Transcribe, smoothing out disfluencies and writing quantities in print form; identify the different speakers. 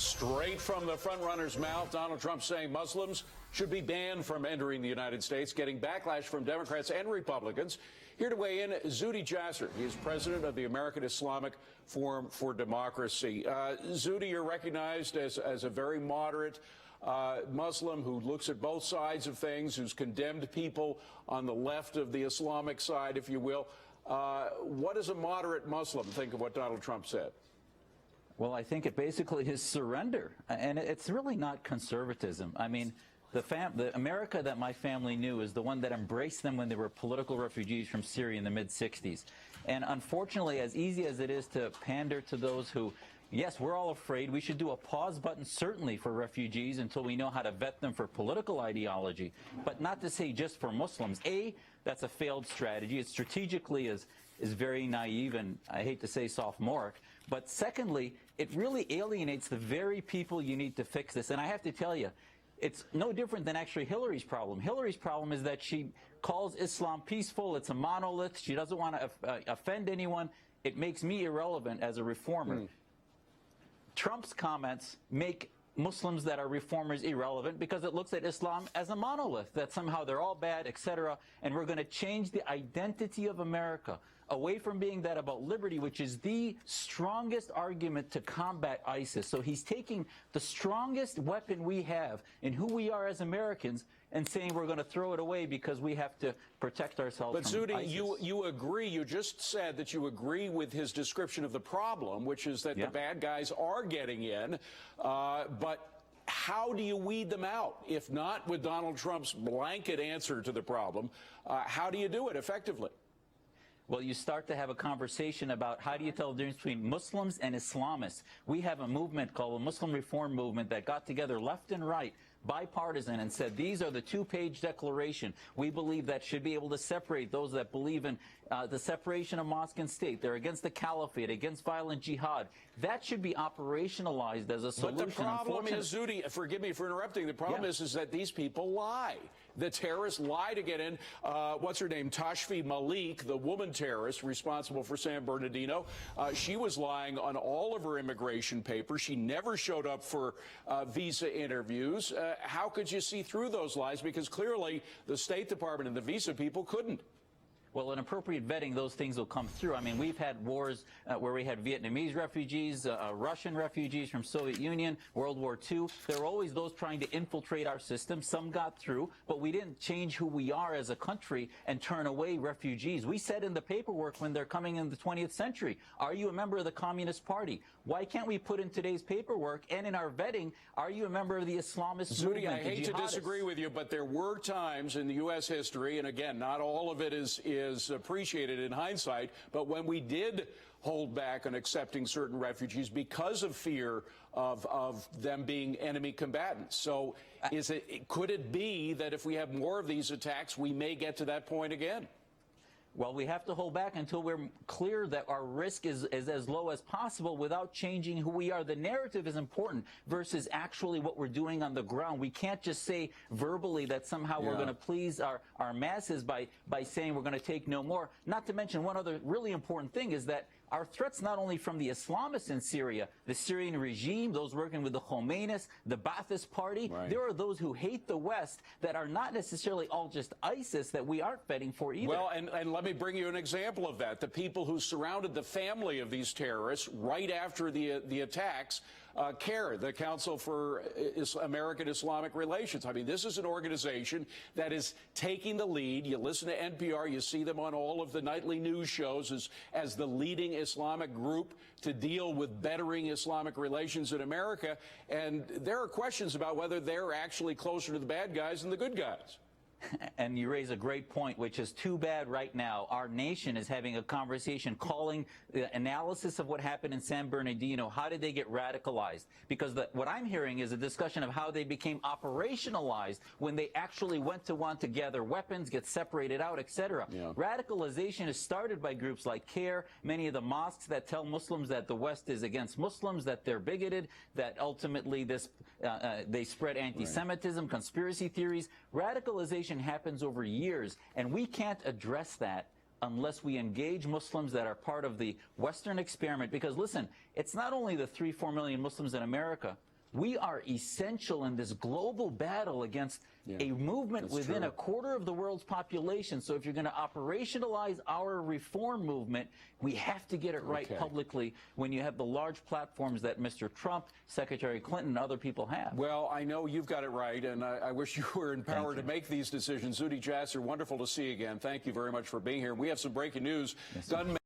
Speaker 1: Straight from the frontrunner's mouth, Donald Trump saying Muslims should be banned from entering the United States, getting backlash from Democrats and Republicans. Here to weigh in, Zuhdi Jasser. He is president of the American Islamic Forum for Democracy. Zuhdi, you're recognized as a very moderate Muslim who looks at both sides of things, who's condemned people on the left of the Islamic side, if you will. What does a moderate Muslim think of what Donald Trump said?
Speaker 2: Well, I think it basically is surrender, and it's really not conservatism. I mean, the America that my family knew is the one that embraced them when they were political refugees from Syria in the mid-'60s. And unfortunately, as easy as it is to pander to those who, yes, we're all afraid, we should do a pause button certainly for refugees until we know how to vet them for political ideology, but not to say just for Muslims. That's a failed strategy. It strategically is very naive and, I hate to say, sophomoric. But secondly, it really alienates the very people you need to fix this. And I have to tell you, it's no different than actually Hillary's problem. Hillary's problem is that she calls Islam peaceful. It's a monolith. She doesn't want to offend anyone. It makes me irrelevant as a reformer. Trump's comments make Muslims that are reformers irrelevant because it looks at Islam as a monolith, that somehow they're all bad, etc. And we're going to change the identity of America away from being that about liberty, which is the strongest argument to combat ISIS. So he's taking the strongest weapon we have in who we are as Americans and saying we're going to throw it away because we have to protect ourselves from
Speaker 1: Zuhdi,
Speaker 2: ISIS.
Speaker 1: you agree, you just said that you agree with his description of the problem, which is that the bad guys are getting in, but how do you weed them out? If not with Donald Trump's blanket answer to the problem, how do you do it effectively?
Speaker 2: Well, you start to have a conversation about how do you tell the difference between Muslims and Islamists. We have a movement called the Muslim Reform Movement that got together left and right, bipartisan, and said these are the two-page declaration. We believe that should be able to separate those that believe in the separation of mosque and state. They're against the caliphate, against violent jihad. That should be operationalized as a solution.
Speaker 1: But the problem is, Zuhdi, forgive me for interrupting, the problem is that these people lie. The terrorists lie to get in. What's her name? Tashfi Malik, the woman terrorist responsible for San Bernardino. She was lying on all of her immigration papers. She never showed up for visa interviews. How could you see through those lies? Because clearly the State Department and the visa people couldn't.
Speaker 2: Well, in appropriate vetting, those things will come through. I mean, we've had wars where we had Vietnamese refugees, Russian refugees from Soviet Union, World War II. There were always those trying to infiltrate our system. Some got through, but we didn't change who we are as a country and turn away refugees. We said in the paperwork when they're coming in the 20th century, are you a member of the Communist Party? Why can't we put in today's paperwork and in our vetting, are you a member of the Islamist movement?
Speaker 1: Zuhdi, I hate to disagree with you, but there were times in the U.S. history, and again, not all of it is appreciated in hindsight, but when we did hold back on accepting certain refugees because of fear of them being enemy combatants. So could it be that if we have more of these attacks, we may get to that point again?
Speaker 2: Well, we have to hold back until we're clear that our risk is as low as possible without changing who we are. The narrative is important versus actually what we're doing on the ground. We can't just say verbally that somehow we're going to please our masses by saying we're going to take no more. Not to mention one other really important thing is that our threats not only from the Islamists in Syria, the Syrian regime, those working with the Khomeinis, the Ba'athist Party. There are those who hate the West that are not necessarily all just ISIS that we aren't betting for either.
Speaker 1: Well, and let me bring you an example of that. The people who surrounded the family of these terrorists right after the attacks, CARE, the Council for American Islamic Relations. I mean, this is an organization that is taking the lead. You listen to NPR, you see them on all of the nightly news shows as the leading Islamic group to deal with bettering Islamic relations in America. And there are questions about whether they're actually closer to the bad guys than the good guys.
Speaker 2: And you raise a great point, which is too bad right now. Our nation is having a conversation calling the analysis of what happened in San Bernardino. How did they get radicalized? Because what I'm hearing is a discussion of how they became operationalized when they actually went to want to gather weapons, get separated out, etc. Radicalization is started by groups like CARE, many of the mosques that tell Muslims that the West is against Muslims, that they're bigoted, that ultimately they spread anti-Semitism, conspiracy theories. Radicalization happens over years, and we can't address that unless we engage Muslims that are part of the Western experiment. Because listen, it's not only the 3-4 million Muslims in America. We are essential in this global battle against a movement within a quarter of the world's population. So if you're going to operationalize our reform movement, we have to get it right publicly when you have the large platforms that Mr. Trump, Secretary Clinton, and other people have.
Speaker 1: Well, I know you've got it right, and I wish you were in power to make these decisions. Zuhdi Jasser, wonderful to see you again. Thank you very much for being here. We have some breaking news. Gunmen